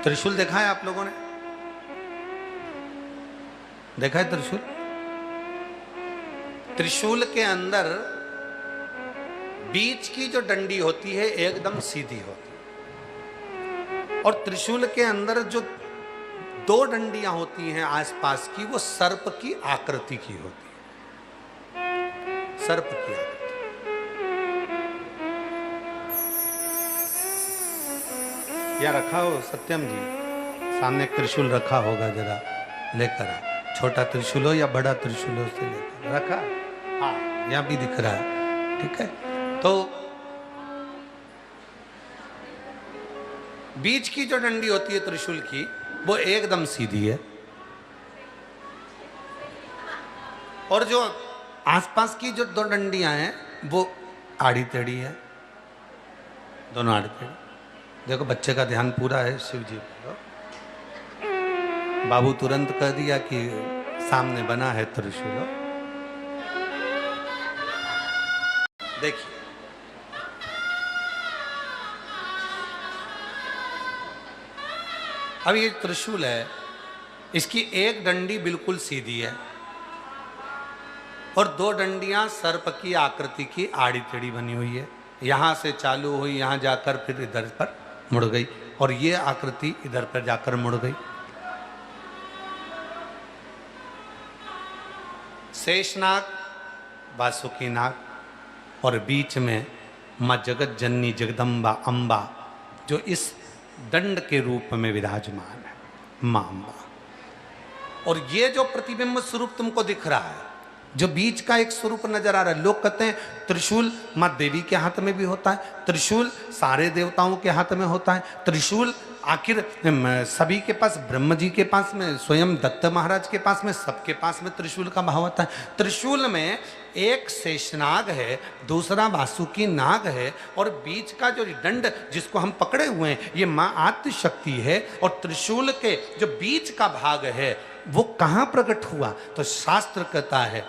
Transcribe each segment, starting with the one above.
त्रिशूल देखा है आप लोगों ने? देखा है त्रिशूल? त्रिशूल के अंदर बीच की जो डंडी होती है एकदम सीधी होती है, और त्रिशूल के अंदर जो दो डंडियां होती हैं आसपास की, वो सर्प की आकृति की होती है, सर्प की आकृति। या रखा हो सत्यम जी, सामने एक त्रिशूल रखा होगा, जरा लेकर आ। छोटा त्रिशूल हो या बड़ा त्रिशूल हो, उसे लेकर रखा। हाँ, यहाँ भी दिख रहा है, ठीक है। तो बीच की जो डंडी होती है त्रिशूल की, वो एकदम सीधी है, और जो आसपास की जो दो डंडियां हैं वो आड़ी टेढ़ी है, दोनों आड़ी टेढ़ी। देखो बच्चे का ध्यान पूरा है शिव जी पर। बाबू तुरंत कह दिया कि सामने बना है त्रिशूल। देखिए अब ये त्रिशूल है, इसकी एक डंडी बिल्कुल सीधी है और दो डंडियां सर्प की आकृति की आड़ी टेढ़ी बनी हुई है। यहां से चालू हुई, यहां जाकर फिर इधर पर मुड़ गई, और ये आकृति इधर पर जाकर मुड़ गई। शेषनाग, वासुकी नाग, और बीच में मां जगत जननी जगदम्बा अम्बा, जो इस दंड के रूप में विराजमान है, मां अम्बा। और ये जो प्रतिबिंब स्वरूप तुमको दिख रहा है, जो बीच का एक स्वरूप नजर आ रहा है, लोग कहते हैं त्रिशूल मां देवी के हाथ में भी होता है, त्रिशूल सारे देवताओं के हाथ में होता है, त्रिशूल आखिर सभी के पास, ब्रह्म जी के पास में, स्वयं दत्त महाराज के पास में, सबके पास में त्रिशूल का भाव होता है। त्रिशूल में एक शेषनाग है, दूसरा वासुकी नाग है, और बीच का जो दंड जिसको हम पकड़े हुए हैं ये मां आद्य शक्ति है। और त्रिशूल के जो बीच का भाग है वो कहाँ प्रकट हुआ? तो शास्त्र कहता है,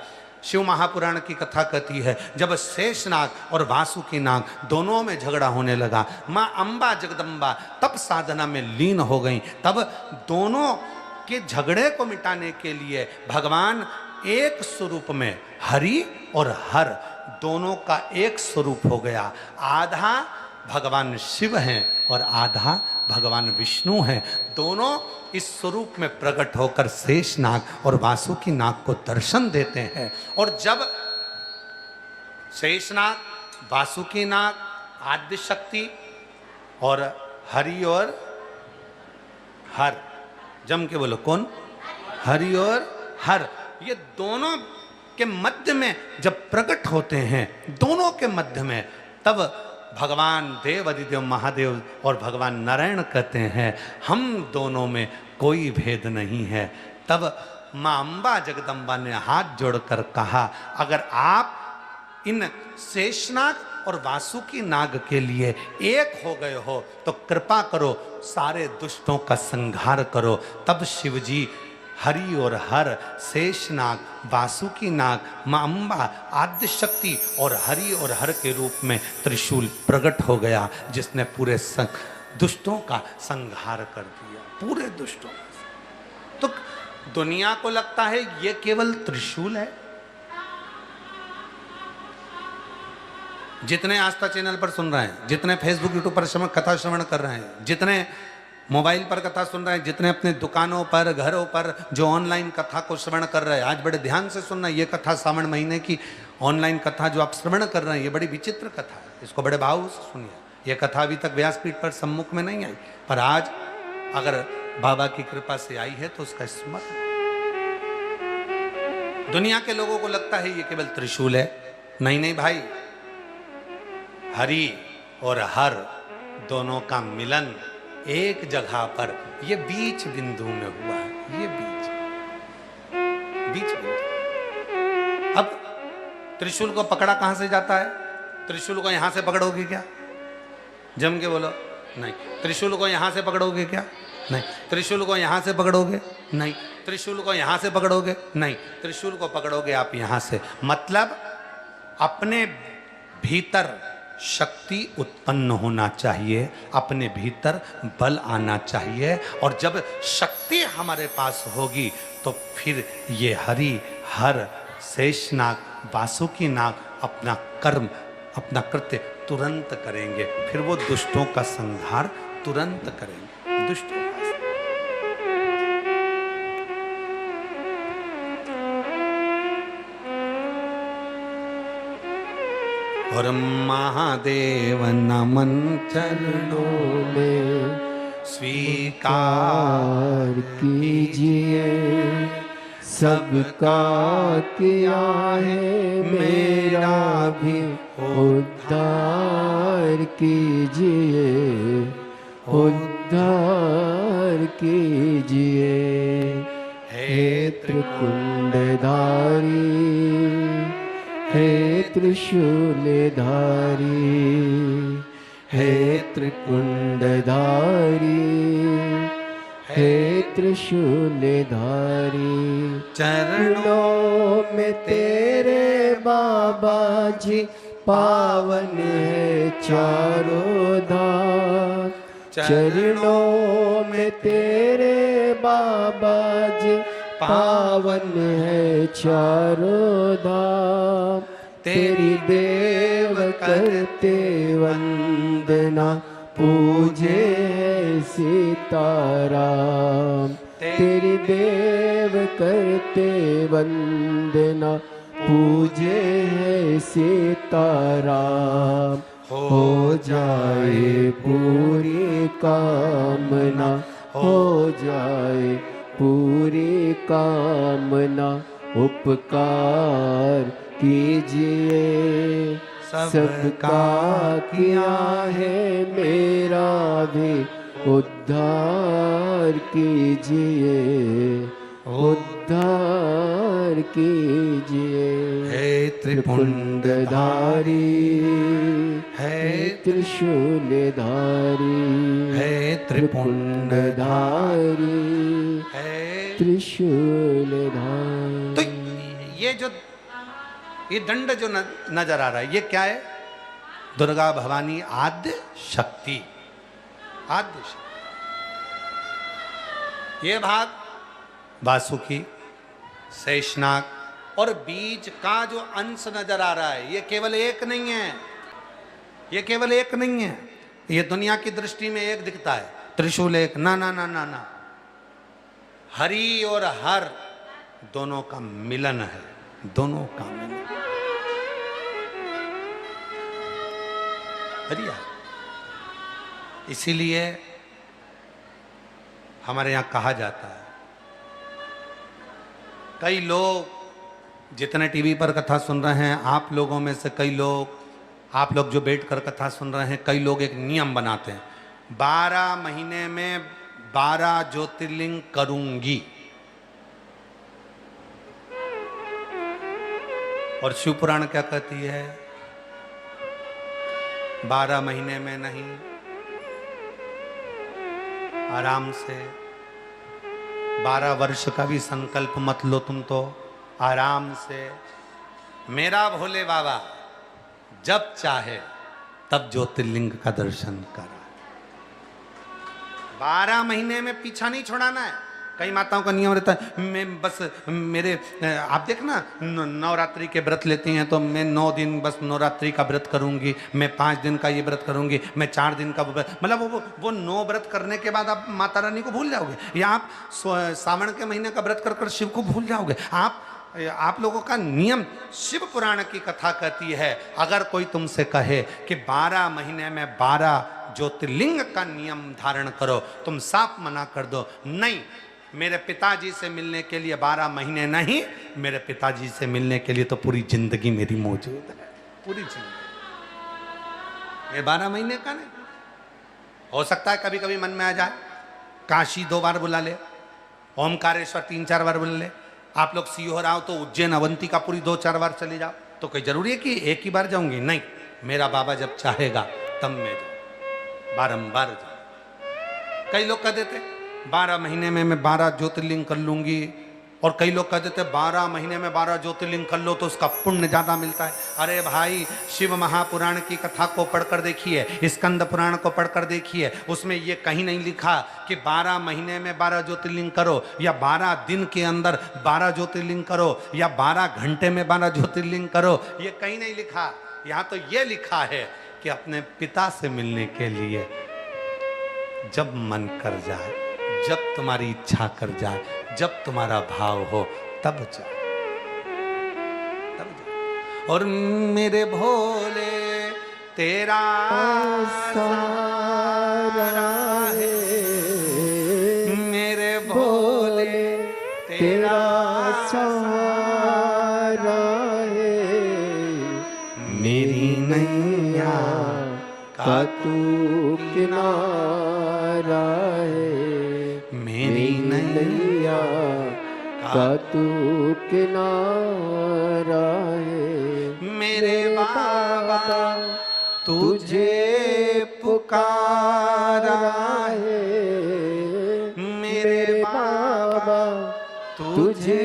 शिव महापुराण की कथा कहती है, जब शेषनाग और वासुकी नाग दोनों में झगड़ा होने लगा, मां अम्बा जगदम्बा तब साधना में लीन हो गई। तब दोनों के झगड़े को मिटाने के लिए भगवान एक स्वरूप में, हरि और हर दोनों का एक स्वरूप हो गया। आधा भगवान शिव हैं और आधा भगवान विष्णु हैं। दोनों इस स्वरूप में प्रकट होकर शेषनाग और वासुकी नाग को दर्शन देते हैं। और जब शेषनाग, वासुकी नाग, आद्य शक्ति और हरि और हर, जम के बोलो कौन? हरि और हर, ये दोनों के मध्य में जब प्रकट होते हैं, दोनों के मध्य में, तब भगवान देव अधिदेव महादेव और भगवान नारायण कहते हैं, हम दोनों में कोई भेद नहीं है। तब मां अम्बा जगदम्बा ने हाथ जोड़कर कहा, अगर आप इन शेषनाग और वासुकी नाग के लिए एक हो गए हो तो कृपा करो, सारे दुष्टों का संहार करो। तब शिवजी हरि और हर, शेषनाग, वासुकी नाग, मां अम्बा, आद्य शक्ति और हरि और हर के रूप में त्रिशूल प्रकट हो गया, जिसने पूरे दुष्टों का संहार कर दिया, पूरे दुष्टों का। तो दुनिया को लगता है ये केवल त्रिशूल है। जितने आस्था चैनल पर सुन रहे हैं, जितने फेसबुक यूट्यूब पर कथा श्रवण कर रहे हैं, जितने मोबाइल पर कथा सुन रहे हैं, जितने अपने दुकानों पर, घरों पर जो ऑनलाइन कथा को श्रवण कर रहे हैं, आज बड़े ध्यान से सुनना, ये कथा श्रावण महीने की ऑनलाइन कथा जो आप श्रवण कर रहे हैं, ये बड़ी विचित्र कथा है, इसको बड़े भाव से सुनिए। ये कथा अभी तक व्यासपीठ पर सम्मुख में नहीं आई, पर आज अगर बाबा की कृपा से आई है तो उसका स्मरण। दुनिया के लोगों को लगता है ये केवल त्रिशूल है। नहीं नहीं भाई, हरि और हर दोनों का मिलन एक जगह पर, ये बीच बिंदु में हुआ है, ये बीच बिंदु। अब त्रिशूल को पकड़ा कहां से जाता है? त्रिशूल को यहां से पकड़ोगे क्या? जम के बोलो नहीं। त्रिशूल को यहां से पकड़ोगे क्या? नहीं। त्रिशूल को यहां से पकड़ोगे? नहीं। त्रिशूल को यहां से पकड़ोगे? नहीं। त्रिशूल को पकड़ोगे आप यहां से, मतलब अपने भीतर शक्ति उत्पन्न होना चाहिए, अपने भीतर बल आना चाहिए, और जब शक्ति हमारे पास होगी तो फिर ये हरि हर शेषनाग वासुकी नाग अपना कर्म अपना कृत्य तुरंत करेंगे, फिर वो दुष्टों का संहार तुरंत करेंगे। दुष्टों का और महादेव नमन चरणों में स्वीकार कीजिए, सबका किया है मेरा भी उद्धार कीजिए, उद्धार कीजिए। हे त्रिकुंडधारी, हे त्रिशूलधारी, हे त्रिकुंडधारी, हे त्रिशूलधारी। चरणों में तेरे बाबा जी पावन है चारों धाम। चरणों में तेरे बाबा जी पावन है चारों धाम। तेरी देव करते वंदना, पूजे सीताराम। तेरी देव करते वंदना, पूजे सीताराम। हो जाए पूरी कामना, हो जाए पूरी कामना। उपकार कीजिए, सबका किया है मेरा भी उद्धार कीजिए, उद्धार कीजिए। हे त्रिपुंडधारी, हे त्रिशूलधारी, हे त्रिपुंडधारी, हे त्रिशूलधारी। तो ये दंड जो नजर आ रहा है, ये क्या है? दुर्गा भवानी आद्य शक्ति, आद्य शक्ति। ये भाग वासुकी, शेषनाग और बीच का जो अंश नजर आ रहा है, ये केवल एक नहीं है, ये केवल एक नहीं है। ये दुनिया की दृष्टि में एक दिखता है, त्रिशूल एक, ना ना ना ना ना। हरि और हर दोनों का मिलन है, दोनों का मिलन। हरिया, इसीलिए हमारे यहाँ कहा जाता है, कई लोग जितने टीवी पर कथा सुन रहे हैं, आप लोगों में से कई लोग, आप लोग जो बैठकर कथा सुन रहे हैं, कई लोग एक नियम बनाते हैं, 12 महीने में 12 ज्योतिर्लिंग करूंगी। और शिव पुराण क्या कहती है? 12 महीने में नहीं, आराम से 12 वर्ष का भी संकल्प मत लो तुम, तो आराम से मेरा भोले बाबा जब चाहे तब ज्योतिर्लिंग का दर्शन करा। 12 महीने में पीछा नहीं छुड़ाना है। कई माताओं का नियम रहता है, मैं बस मेरे, आप देखना नवरात्रि के व्रत लेती हैं, तो मैं 9 दिन बस नवरात्रि का व्रत करूंगी, मैं 5 दिन का ये व्रत करूंगी, मैं 4 दिन का व्रत, मतलब वो 9 व्रत करने के बाद आप माता रानी को भूल जाओगे, या आप सावन के महीने का व्रत कर कर शिव को भूल जाओगे। आप लोगों का नियम, शिव पुराण की कथा कहती है, अगर कोई तुमसे कहे कि 12 महीने में 12 ज्योतिर्लिंग का नियम धारण करो, तुम साफ मना कर दो, नहीं, मेरे पिताजी से मिलने के लिए 12 महीने नहीं, मेरे पिताजी से मिलने के लिए तो पूरी जिंदगी मेरी मौजूद है, पूरी जिंदगी। ये 12 महीने का नहीं, हो सकता है कभी कभी मन में आ जाए, काशी 2 बार बुला ले, ओमकारेश्वर 3-4 बार बुला ले, आप लोग सीहोर आओ तो उज्जैन अवंतिका पुरी 2-4 बार चले जाओ, तो कोई जरूरी है कि एक ही बार जाऊंगी? नहीं, मेरा बाबा जब चाहेगा तब मैं जाऊँ, बारंबार जाऊँ। कई लोग कह देते 12 महीने में मैं 12 ज्योतिर्लिंग कर लूंगी, और कई लोग कह देते हैं 12 महीने में 12 ज्योतिर्लिंग कर लो तो उसका पुण्य ज्यादा मिलता है। अरे भाई, शिव महापुराण की कथा को पढ़कर देखिए, स्कंद पुराण को पढ़कर देखिए, उसमें ये कहीं नहीं लिखा कि 12 महीने में 12 ज्योतिर्लिंग करो, या 12 दिन के अंदर 12 ज्योतिर्लिंग करो, या 12 घंटे में 12 ज्योतिर्लिंग करो। ये कहीं नहीं लिखा। यहाँ तो ये लिखा है कि अपने पिता से मिलने के लिए जब मन कर जाए, जब तुम्हारी इच्छा कर जाए, जब तुम्हारा भाव हो, तब जाओ, तब जाओ। और मेरे भोले तेरा सहारा है, मेरे भोले तेरा सहारा है, मेरी नैया का तू किनारा है, मेरी नैया का तू किनारा है। मेरे बाबा तुझे पुकारा है, मेरे बाबा तुझे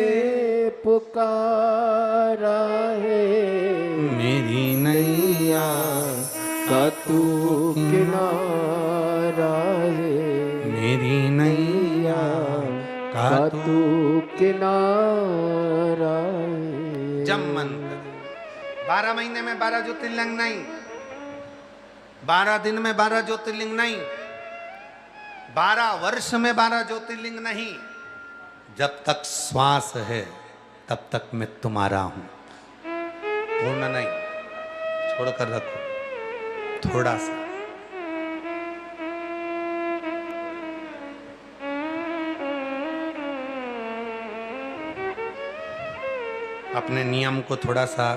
पुकारा है, मेरी नैया का तू किनारा है, मेरी नैया का तू किनारा है। जब मन करे। 12 महीने में 12 ज्योतिर्लिंग नहीं, 12 दिन में 12 ज्योतिर्लिंग नहीं, 12 वर्ष में 12 ज्योतिर्लिंग नहीं। जब तक श्वास है तब तक मैं तुम्हारा हूं। पूर्ण नहीं, छोड़कर रखो थोड़ा सा। अपने नियम को थोड़ा सा,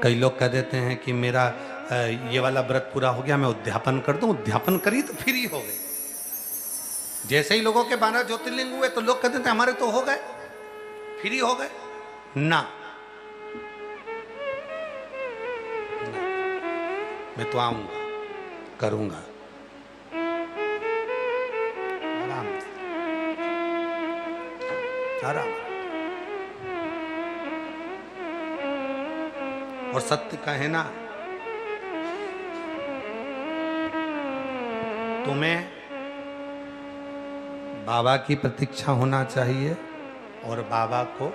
कई लोग कह देते हैं कि मेरा ये वाला व्रत पूरा हो गया, मैं उद्यापन कर दूं। उद्यापन करी तो फ्री हो गई। जैसे ही लोगों के 12 ज्योतिर्लिंग हुए तो लोग कहते थे हमारे तो हो गए, फ्री हो गए ना। मैं तो आऊंगा, करूंगा आराम से, आराम। और सत्य कहे ना, तुम्हें बाबा की प्रतीक्षा होना चाहिए और बाबा को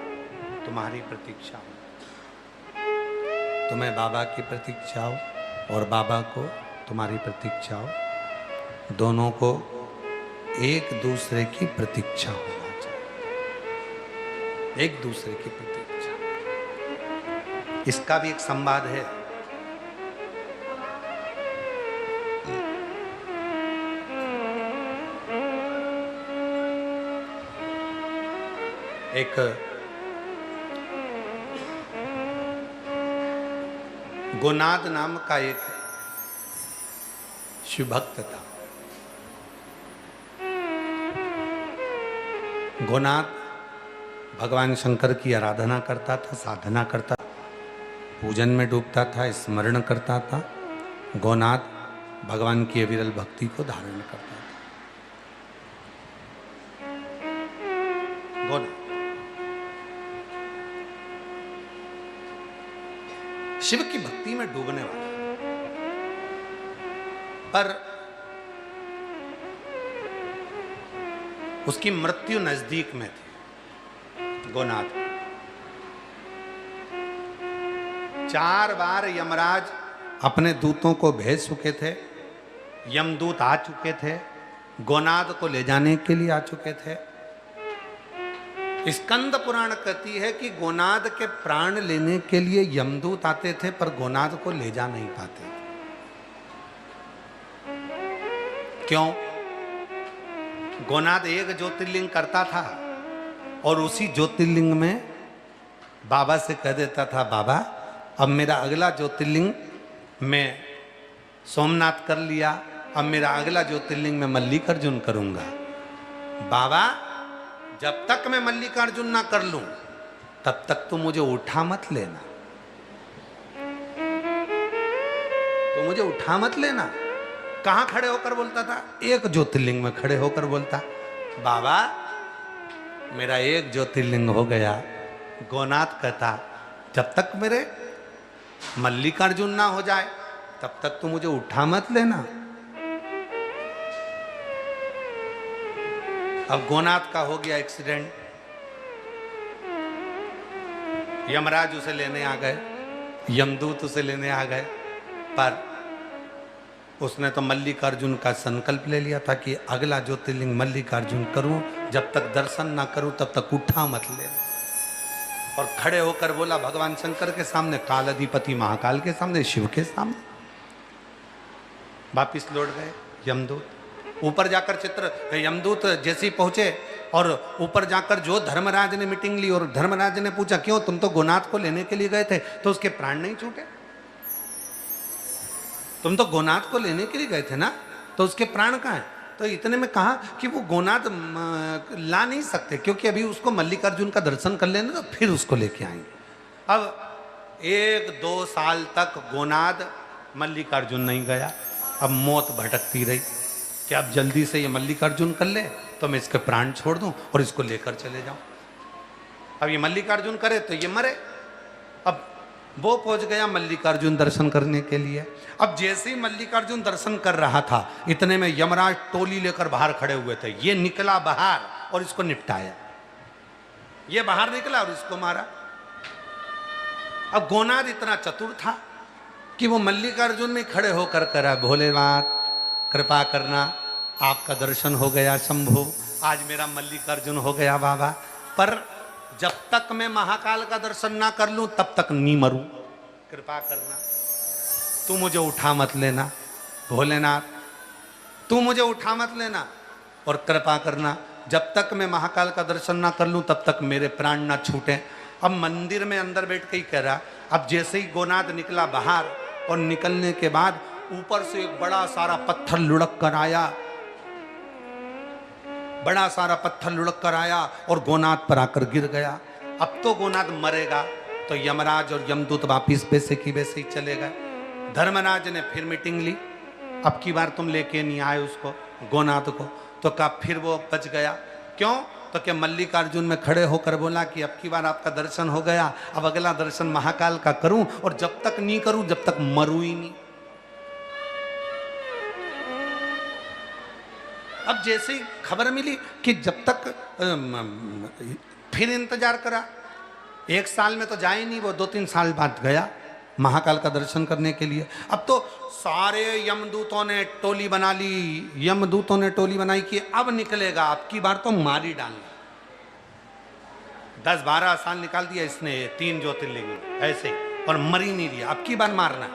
तुम्हारी प्रतीक्षा हो। तुम्हें बाबा की प्रतीक्षा हो और बाबा को तुम्हारी प्रतीक्षा हो। दोनों को एक दूसरे की प्रतीक्षा होना चाहिए, एक दूसरे की प्रतीक्षा। इसका भी एक संवाद है। एक गोनाद नाम का एक शिव भक्त था। गोनाद भगवान शंकर की आराधना करता था, साधना करता, पूजन में डूबता था, स्मरण करता था। गोनाद भगवान की अविरल भक्ति को धारण करता था। गोनाद शिव की भक्ति में डूबने वाला, पर उसकी मृत्यु नजदीक में थी। गोनाद 4 बार यमराज अपने दूतों को भेज चुके थे, यमदूत आ चुके थे, गोनाद को ले जाने के लिए आ चुके थे। स्कंद पुराण कहती है कि गोनाद के प्राण लेने के लिए यमदूत आते थे, पर गोनाद को ले जा नहीं पाते थे। क्यों? गोनाद एक ज्योतिर्लिंग करता था और उसी ज्योतिर्लिंग में बाबा से कह देता था, बाबा अब मेरा अगला ज्योतिर्लिंग मैं सोमनाथ कर लिया, अब मेरा अगला ज्योतिर्लिंग मैं मल्लिकार्जुन करूंगा। बाबा जब तक मैं मल्लिकार्जुन ना कर लूं तब तक तो मुझे उठा मत लेना, तो मुझे उठा मत लेना। कहां खड़े होकर बोलता था? एक ज्योतिर्लिंग में खड़े होकर बोलता, बाबा मेरा एक ज्योतिर्लिंग हो गया। गोनाथ कहता जब तक मेरे मल्लिकार्जुन ना हो जाए तब तक तू मुझे उठा मत लेना। अब गोनाथ का हो गया एक्सीडेंट, यमराज उसे लेने आ गए, यमदूत उसे लेने आ गए, पर उसने तो मल्लिकार्जुन का संकल्प ले लिया था कि अगला ज्योतिर्लिंग मल्लिकार्जुन करूं, जब तक दर्शन ना करूं तब तक उठा मत ले। और खड़े होकर बोला भगवान शंकर के सामने, काल अधिपति महाकाल के सामने, शिव के सामने। वापिस लौट गए यमदूत। ऊपर जाकर चित्र यमदूत जैसे ही पहुंचे और ऊपर जाकर जो धर्मराज ने मीटिंग ली और धर्मराज ने पूछा क्यों तुम तो गोनाथ को लेने के लिए गए थे, तो उसके प्राण नहीं छूटे? तुम तो गोनाथ को लेने के लिए गए थे ना, तो उसके प्राण कहाँ हैं? तो इतने में कहा कि वो गोनाथ ला नहीं सकते क्योंकि अभी उसको मल्लिकार्जुन का दर्शन कर लेना तो फिर उसको लेके आएंगे। अब 1-2 साल तक गोनाथ मल्लिकार्जुन नहीं गया। अब मौत भटकती रही कि अब जल्दी से ये मल्लिकार्जुन कर ले तो मैं इसके प्राण छोड़ दूं और इसको लेकर चले जाऊं। अब ये मल्लिकार्जुन करे तो ये मरे। अब वो पहुंच गया मल्लिकार्जुन दर्शन करने के लिए। अब जैसे ही मल्लिकार्जुन दर्शन कर रहा था इतने में यमराज टोली लेकर बाहर खड़े हुए थे। ये निकला बाहर और इसको निपटाया। ये बाहर निकला और इसको मारा। अब गोनाथ इतना चतुर था कि वो मल्लिकार्जुन में खड़े होकर करा, भोलेनाथ कृपा करना, आपका दर्शन हो गया शंभु, आज मेरा मल्लिकार्जुन हो गया बाबा, पर जब तक मैं महाकाल का दर्शन ना कर लूं तब तक नहीं मरूं, कृपा करना, तू मुझे उठा मत लेना भोलेनाथ, तू मुझे उठा मत लेना और कृपा करना, जब तक मैं महाकाल का दर्शन ना कर लूं तब तक मेरे प्राण ना छूटे। अब मंदिर में अंदर बैठ के ही कह रहा। अब जैसे ही गोनाथ निकला बाहर और निकलने के बाद ऊपर से एक बड़ा सारा पत्थर लुढ़क कर आया, बड़ा सारा पत्थर लुढ़क कर आया और गोनाथ पर आकर गिर गया। अब तो गोनाथ मरेगा, तो यमराज और यमदूत वापिस वैसे की वैसे ही चले गए। धर्मराज ने फिर मीटिंग ली, अब की बार तुम लेके नहीं आए उसको गोनाथ को, तो कहा फिर वो बच गया। क्यों? तो क्या मल्लिकार्जुन में खड़े होकर बोला कि अब की बार आपका दर्शन हो गया, अब अगला दर्शन महाकाल का करूं और जब तक नहीं करूं जब तक मरूं ही नहीं। अब जैसे ही खबर मिली कि जब तक फिर इंतजार करा, 1 साल में तो जाए नहीं, वो 2-3 साल बाद गया महाकाल का दर्शन करने के लिए। अब तो सारे यमदूतों ने टोली बना ली, यमदूतों ने टोली बनाई कि अब निकलेगा, अब की बार तो मारी डालना। 10-12 साल निकाल दिया इसने 3 ज्योतिर्लिंग ऐसे ही, और मरी नहीं दिया, अब की बार मारना।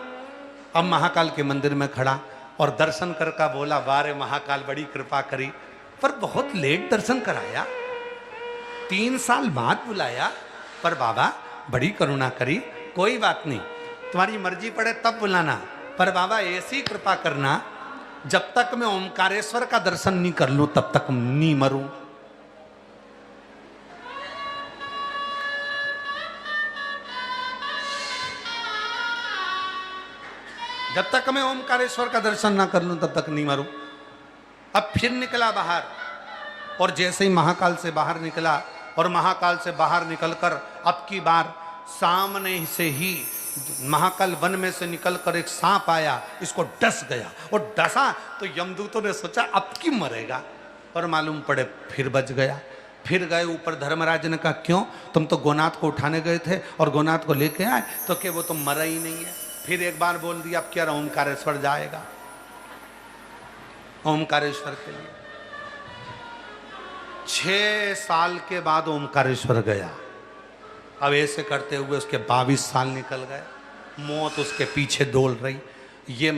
अब महाकाल के मंदिर में खड़ा और दर्शन कर का बोला, वारे महाकाल बड़ी कृपा करी, पर बहुत लेट दर्शन कराया, 3 साल बाद बुलाया, पर बाबा बड़ी करुणा करी, कोई बात नहीं तुम्हारी मर्जी पड़े तब बुलाना, पर बाबा ऐसी कृपा करना जब तक मैं ओमकारेश्वर का दर्शन नहीं कर लूं तब तक नहीं मरूं। जब तक मैं ओमकारेश्वर का दर्शन ना कर लूं तब तक नहीं मरूं। अब फिर निकला बाहर और जैसे ही महाकाल से बाहर निकला और महाकाल से बाहर निकलकर अब की बार सामने से ही महाकाल वन में से निकलकर एक सांप आया, इसको डस गया और डसा तो यमदूतों ने सोचा अब की मरेगा, पर मालूम पड़े फिर बच गया। फिर गए ऊपर, धर्मराज ने कहा क्यों, तुम तो गोनाथ को उठाने गए थे और गोनाथ को लेके आए, तो क्या वो तो मरा ही नहीं है। फिर एक बार बोल दिया अब क्या रहा, ओमकारेश्वर जाएगा, ओमकारेश्वर के लिए। 6 साल के बाद ओमकारेश्वर गया। अब ऐसे करते हुए उसके 22 साल निकल गए, मौत उसके पीछे दौड़ रही। ये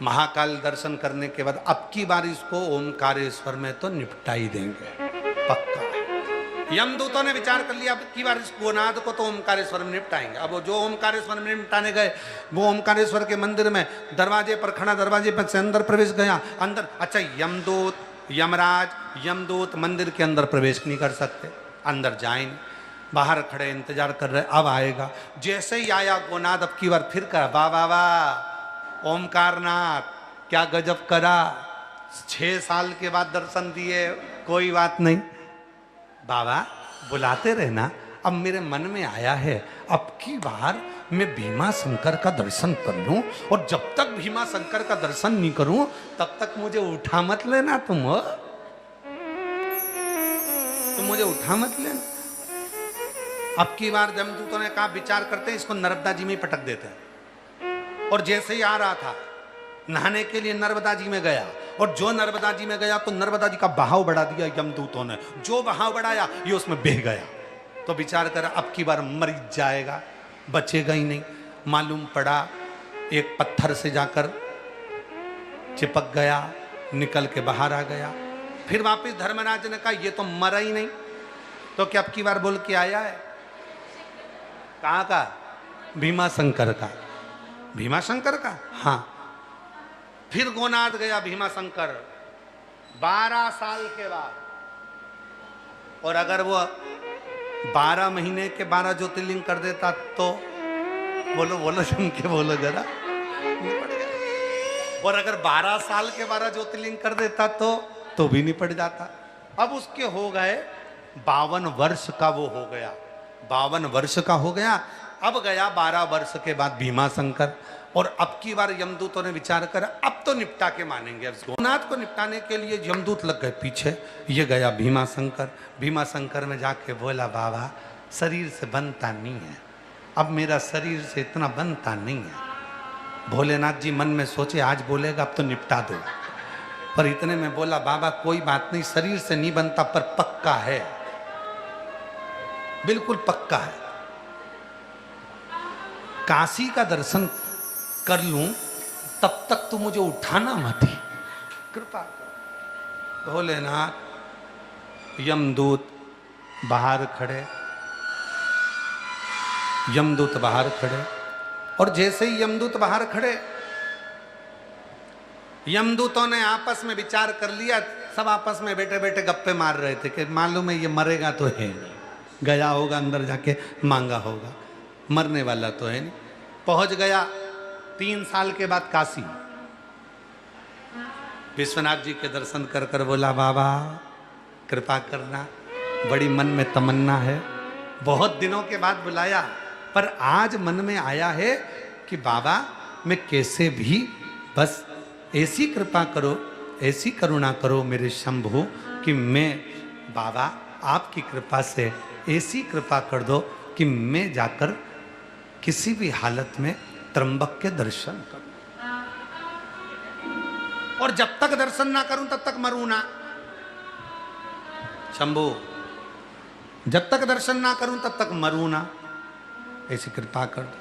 महाकाल दर्शन करने के बाद अब की बार इसको ओमकारेश्वर में तो निपटा ही देंगे पक्का। यमदूतों ने विचार कर लिया अब की बार इस गोनाथ को तो ओमकारेश्वर में निपटाएंगे। अब वो जो ओमकारेश्वर में निपटाने गए, वो ओमकारेश्वर के मंदिर में दरवाजे पर खड़ा, दरवाजे पर से अंदर प्रवेश गया। अंदर अच्छा यमदूत, यमराज, यमदूत मंदिर के अंदर प्रवेश नहीं कर सकते, अंदर जाए नहीं, बाहर खड़े इंतजार कर रहे अब आएगा। जैसे ही आया गोनाथ अब की बार फिर कहा वाह वाह वाह ओमकारनाथ क्या गजब करा, 6 साल के बाद दर्शन दिए, कोई बात नहीं, बाबा बुलाते रहना। अब मेरे मन में आया है अब की बार मैं भीमा शंकर का दर्शन कर लूं, और जब तक भीमा शंकर का दर्शन नहीं करूं तब तक मुझे उठा मत लेना तुम मुझे उठा मत लेना। अब की बार जमदूतों ने कहा विचार करते हैं इसको नर्मदा जी में ही पटक देते हैं। और जैसे ही आ रहा था नहाने के लिए नर्मदा जी में गया, और जो नर्मदा जी में गया तो नर्मदा जी का बहाव बढ़ा दिया यमदूतों ने। जो बहाव बढ़ाया ये उसमें बह गया। तो विचार कर अब की बार मर जाएगा, बचेगा ही नहीं। मालूम पड़ा एक पत्थर से जाकर चिपक गया, निकल के बाहर आ गया। फिर वापस धर्मराज ने कहा ये तो मरा ही नहीं, तो क्या अब की बार बोल के आया है? कहाँ का? भीमा शंकर का। भीमा शंकर का? हाँ। फिर गोनाथ गया भीमा शंकर 12 साल के बाद। और अगर वो 12 महीने के 12 ज्योतिर्लिंग कर देता तो बोलो बोलो सुन के बोलो जरा। और अगर 12 साल के 12 ज्योतिर्लिंग कर देता तो भी निपट जाता। अब उसके हो गए 52 वर्ष का, वो हो गया 52 वर्ष का हो गया। अब गया 12 वर्ष के बाद भीमा शंकर। और अब की बार यमदूतों ने विचार कर अब तो निपटा के मानेंगे। अब गोनाथ को निपटाने के लिए यमदूत लग गए पीछे। ये गया भीमा शंकर। भीमा शंकर में जाके बोला बाबा शरीर से बनता नहीं है, अब मेरा शरीर से इतना बनता नहीं है। भोलेनाथ जी मन में सोचे आज बोलेगा अब तो निपटा दो, पर इतने में बोला बाबा कोई बात नहीं, शरीर से नहीं बनता पर पक्का है, बिल्कुल पक्का है। काशी का दर्शन कर लूं तब तक तू मुझे उठाना मत ही, कृपा कर। भोलेनाथ यमदूत बाहर खड़े, यमदूत बाहर खड़े। और जैसे ही यमदूत बाहर खड़े, यमदूतों ने आपस में विचार कर लिया। सब आपस में बैठे बैठे गप्पे मार रहे थे कि मालूम है ये मरेगा तो है नहीं, गया होगा अंदर जाके मांगा होगा, मरने वाला तो है नहीं। पहुंच गया 3 साल के बाद काशी। विश्वनाथ जी के दर्शन कर कर बोला बाबा कृपा करना, बड़ी मन में तमन्ना है, बहुत दिनों के बाद बुलाया, पर आज मन में आया है कि बाबा मैं कैसे भी बस ऐसी कृपा करो, ऐसी करुणा करो मेरे शंभु कि मैं बाबा आपकी कृपा से ऐसी कृपा कर दो कि मैं जाकर किसी भी हालत में त्र्यंबक के दर्शन करूं, और जब तक दर्शन ना करूं तब तक मरूं ना। शंभु जब तक दर्शन ना करूं तब तक मरूं ना, ऐसी कृपा कर दो।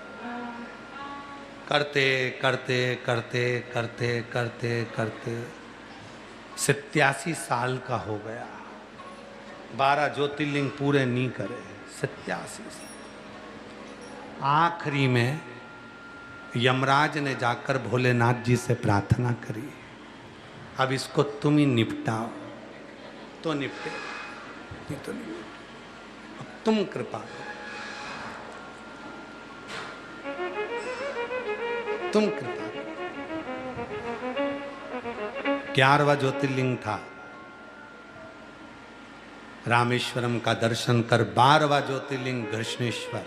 करते करते करते करते करते करते 87 साल का हो गया, 12 ज्योतिर्लिंग पूरे नहीं करे, 87 साल। आखिरी में यमराज ने जाकर भोलेनाथ जी से प्रार्थना करी अब इसको तुम ही निपटाओ, तो निपटे, नहीं तो नहीं, अब तुम कृपा करो, तुम कृपा करो। 11वां ज्योतिर्लिंग था, रामेश्वरम का दर्शन कर 12वां ज्योतिर्लिंग घृष्णेश्वर।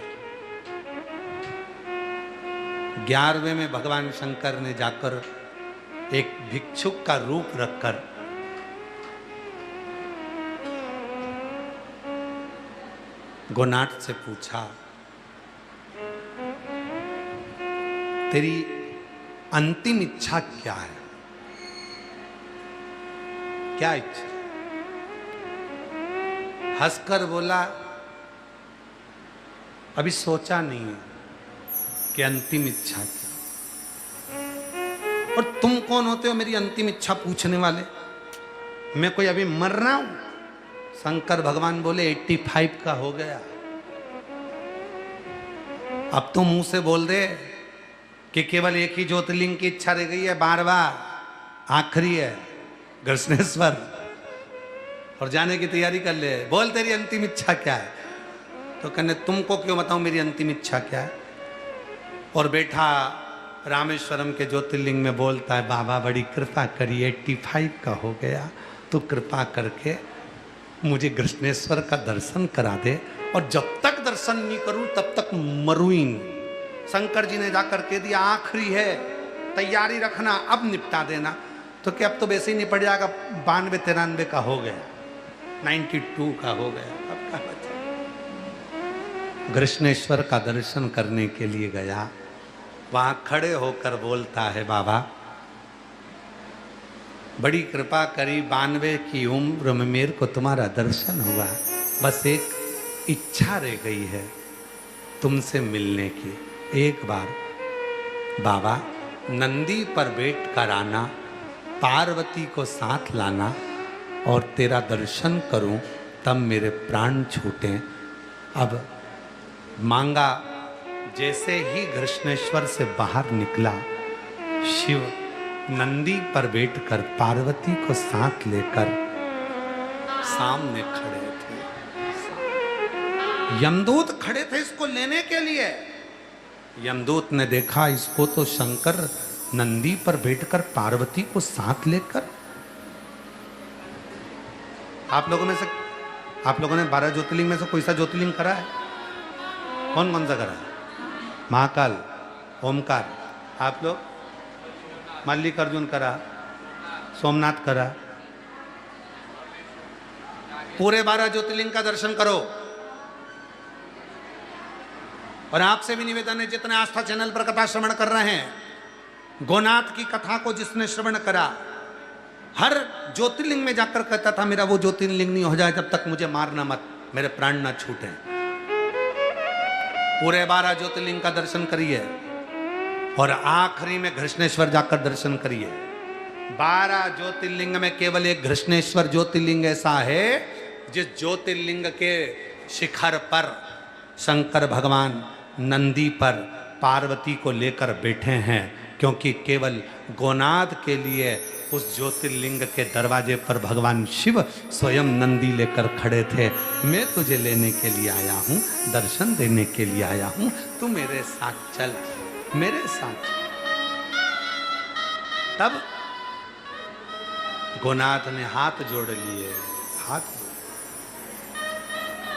11वें में भगवान शंकर ने जाकर एक भिक्षुक का रूप रखकर गोनाथ से पूछा तेरी अंतिम इच्छा क्या है, क्या इच्छा? हंसकर बोला अभी सोचा नहीं है कि अंतिम इच्छा क्या। और तुम कौन होते हो मेरी अंतिम इच्छा पूछने वाले? मैं कोई अभी मर रहा हूं? शंकर भगवान बोले 85 का हो गया, अब तो मुंह से बोल दे कि केवल एक ही ज्योतिर्लिंग की इच्छा रह गई है, 12वां आखिरी है घृष्णेश्वर, और जाने की तैयारी कर ले। बोल तेरी अंतिम इच्छा क्या है? तो कहने तुमको क्यों बताऊं मेरी अंतिम इच्छा क्या है? और बैठा रामेश्वरम के ज्योतिर्लिंग में बोलता है बाबा बड़ी कृपा करी, 85 का हो गया, तो कृपा करके मुझे कृष्णेश्वर का दर्शन करा दे, और जब तक दर्शन नहीं करूं तब तक मरूं ही नहीं। शंकर जी ने जाकर के दिया आखिरी है, तैयारी रखना, अब निपटा देना। तो क्या अब तो वैसे ही निपट जाएगा, 92-93 का हो गया, 92 का हो गया, अब क्या बचा। कृष्णेश्वर का दर्शन करने के लिए गया, वहां खड़े होकर बोलता है, बाबा बड़ी कृपा करी, 92 की उम्र में मेरे को तुम्हारा दर्शन हुआ, बस एक इच्छा रह गई है तुमसे मिलने की। एक बार बाबा नंदी पर बैठ कर आना, पार्वती को साथ लाना और तेरा दर्शन करूं, तब मेरे प्राण छूटें। अब मांगा, जैसे ही कृष्णेश्वर से बाहर निकला, शिव नंदी पर बैठकर पार्वती को साथ लेकर सामने खड़े थे। यमदूत खड़े थे इसको लेने के लिए। यमदूत ने देखा इसको तो शंकर नंदी पर बैठकर पार्वती को साथ लेकर। आप लोगों ने 12 ज्योतिर्लिंग में से कोई सा ज्योतिर्लिंग करा है? कौन कौन सा करा है? महाकाल, ओमकार, आप लोग? मल्लिकार्जुन करा, सोमनाथ करा। पूरे 12 ज्योतिर्लिंग का दर्शन करो। और आपसे भी निवेदन है, जितने आस्था चैनल पर कथा श्रवण कर रहे हैं, गोनाथ की कथा को जिसने श्रवण करा, हर ज्योतिर्लिंग में जाकर कहता था मेरा वो ज्योतिर्लिंग नहीं हो जाए जब तक मुझे मारना मत, मेरे प्राण ना छूटे। पूरे 12 ज्योतिर्लिंग का दर्शन करिए और आखिरी में कृष्णेश्वर जाकर दर्शन करिए। 12 ज्योतिर्लिंग में केवल एक कृष्णेश्वर ज्योतिर्लिंग ऐसा है जिस ज्योतिर्लिंग के शिखर पर शंकर भगवान नंदी पर पार्वती को लेकर बैठे हैं, क्योंकि केवल गोनाथ के लिए उस ज्योतिर्लिंग के दरवाजे पर भगवान शिव स्वयं नंदी लेकर खड़े थे। मैं तुझे लेने के लिए आया हूँ, दर्शन देने के लिए आया हूँ, तू मेरे साथ चल, मेरे साथ। तब गोनाथ ने हाथ जोड़ लिए,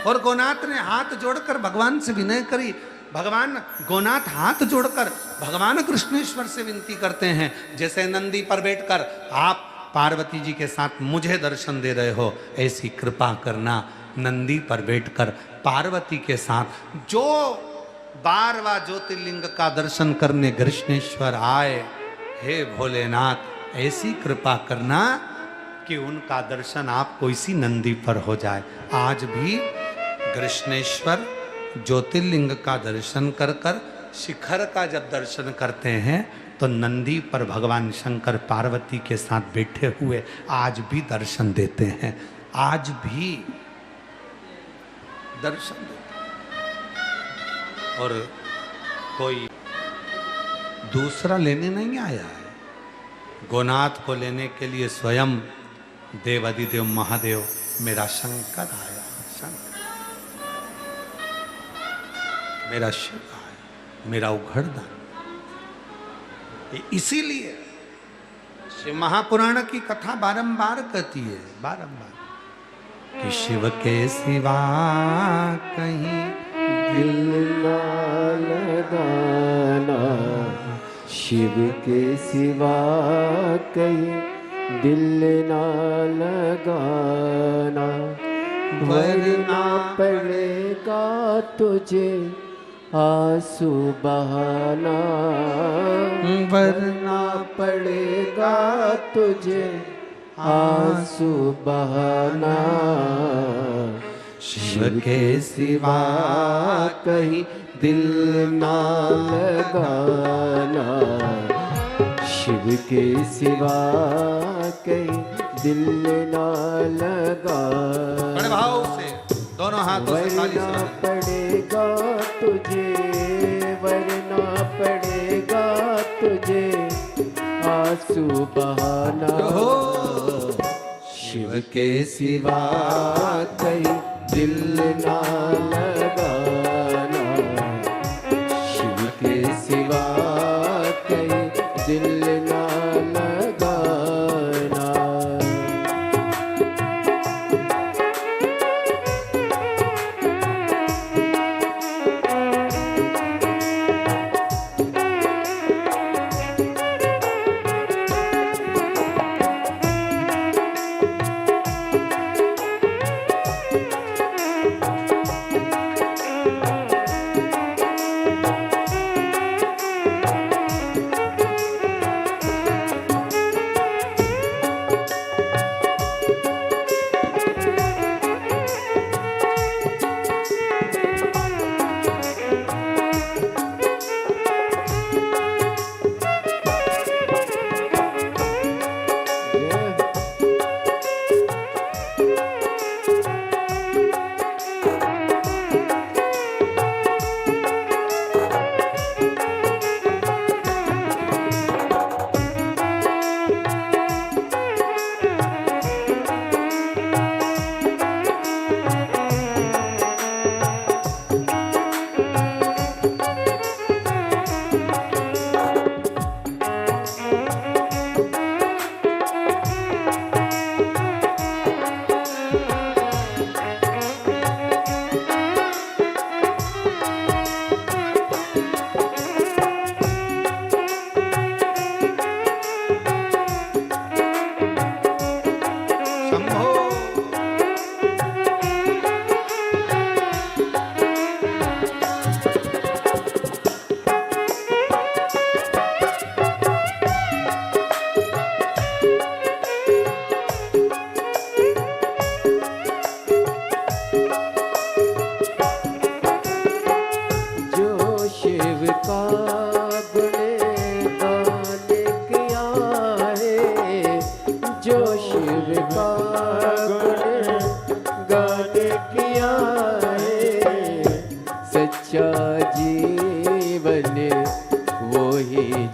और गोनाथ ने हाथ जोड़कर भगवान से विनय करी। भगवान गोनाथ हाथ जोड़कर भगवान कृष्णेश्वर से विनती करते हैं, जैसे नंदी पर बैठकर आप पार्वती जी के साथ मुझे दर्शन दे रहे हो, ऐसी कृपा करना। नंदी पर बैठकर पार्वती के साथ जो 12वां ज्योतिर्लिंग का दर्शन करने कृष्णेश्वर आए, हे भोलेनाथ ऐसी कृपा करना कि उनका दर्शन आपको इसी नंदी पर हो जाए। आज भी कृष्णेश्वर ज्योतिर्लिंग का दर्शन कर कर शिखर का जब दर्शन करते हैं तो नंदी पर भगवान शंकर पार्वती के साथ बैठे हुए आज भी दर्शन देते हैं, आज भी दर्शन देते हैं। और कोई दूसरा लेने नहीं आया है, गोनाथ को लेने के लिए स्वयं देवादिदेव महादेव मेरा शंकर आया, शंकर मेरा शिव आया, मेरा उघड़दान। इसीलिए शिव महापुराण की कथा बारंबार कहती है, बारंबार, कि शिव के सिवा कहीं दिल ना लगाना, शिव के सिवा कहीं दिल ना लगाना, वरना पड़ेगा तुझे आंसू बहाना, वरना पड़ेगा तुझे आंसू बहाना। शिव के सिवा कहीं दिल ना लगाना, शिव के सिवा कहीं दिल ना लगाना। बड़े भाव से दोनों हाथों से ताली से वरना पड़ेगा तुझे, वरना पड़ेगा तुझे आंसू बहाना। शिव के सिवा कहीं दिल ना लगाना, शिव के सिवा कहीं दिल ना लगाना।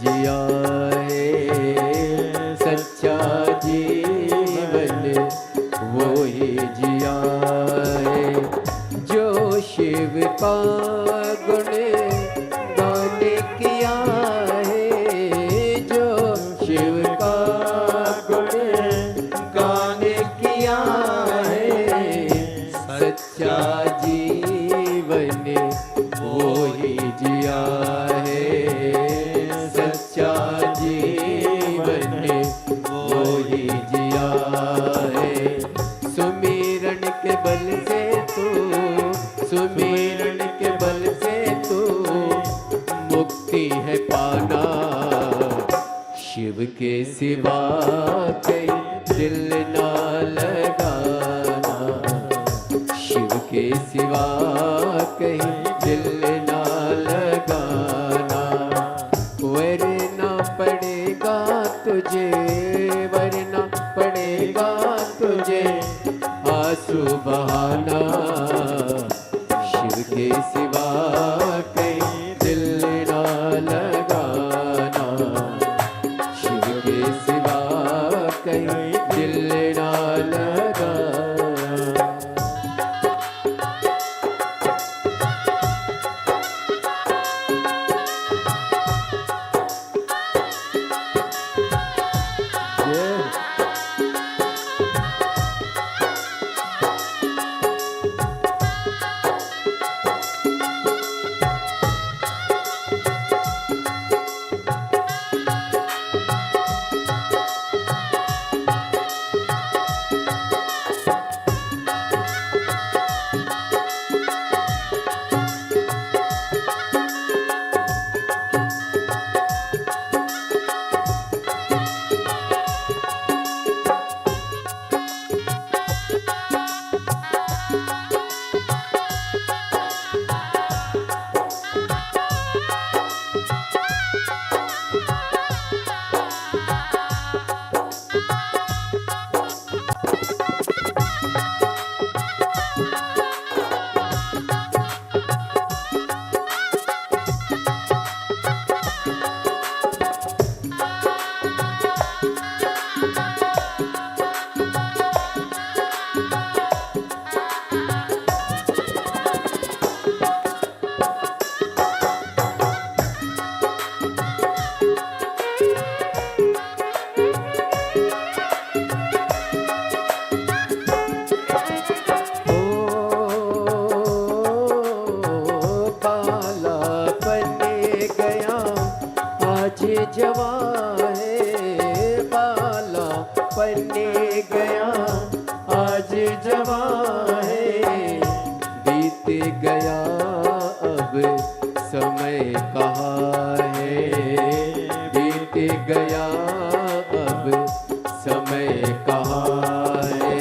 जिया है, सच्चा जीवन वो ही जिया है। जो शिव का गुण गान किया है, जो शिव का गुण गान किया है, सच्चा जीवन वो ही जिया है, सच्चा जीवन वो ही जिया है। सुमिरन के बल से तू, सुमिरन के बल से तू मुक्ति है पाना। शिव के सिवा कहीं दिल ना लगाना, शिव के सिवा कहीं दिल ना लगाना। वरना पड़ेगा तुझे, वरना पड़ेगा तुझे आंसू बहाना। शिव के सिवा कहीं दिल ना लगाना, शिव के सिवा कहीं दिल ना लगाना। जवां है, बाला पलने गया आज जवां है। बीत गया अब समय कहाँ है, बीत गया अब समय कहाँ है।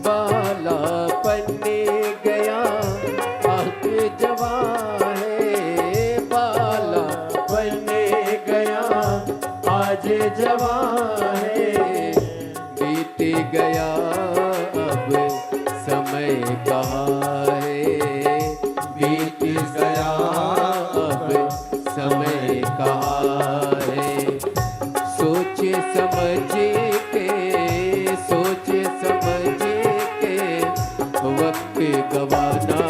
बाला पलने गया आज जवां है, बाला पलने गया आज जवां है। बीत गया अब समय कहाँ है, बीत गया अब समय कहाँ है। सोच समझ के, सोच समझ के वक्त गवाना।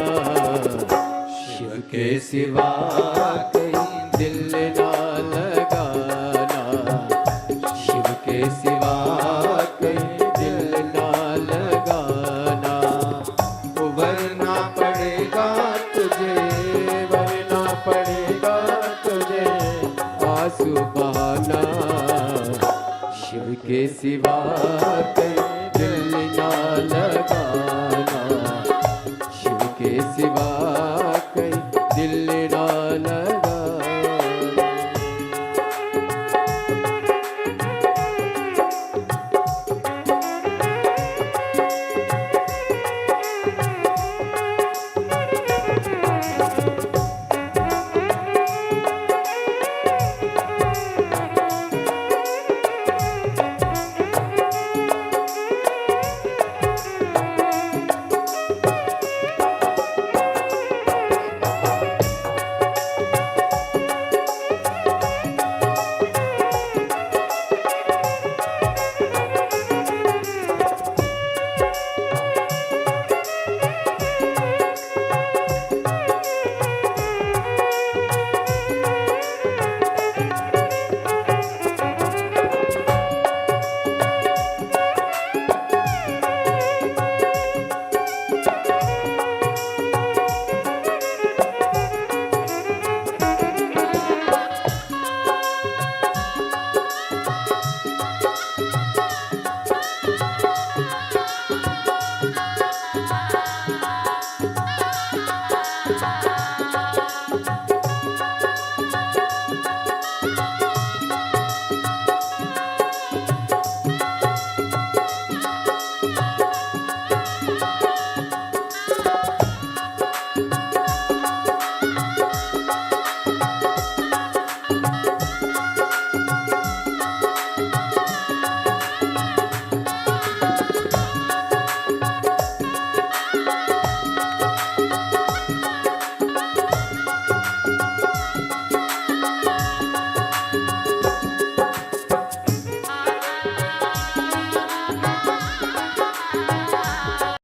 शिव के सिवा कहीं दिल ना लगाना, शिव के सिवा कहीं दिल ना लगाना। वरना पड़ेगा तुझे, वरना पड़ेगा तुझे आंसू बहाना। शिव के सिवा कहीं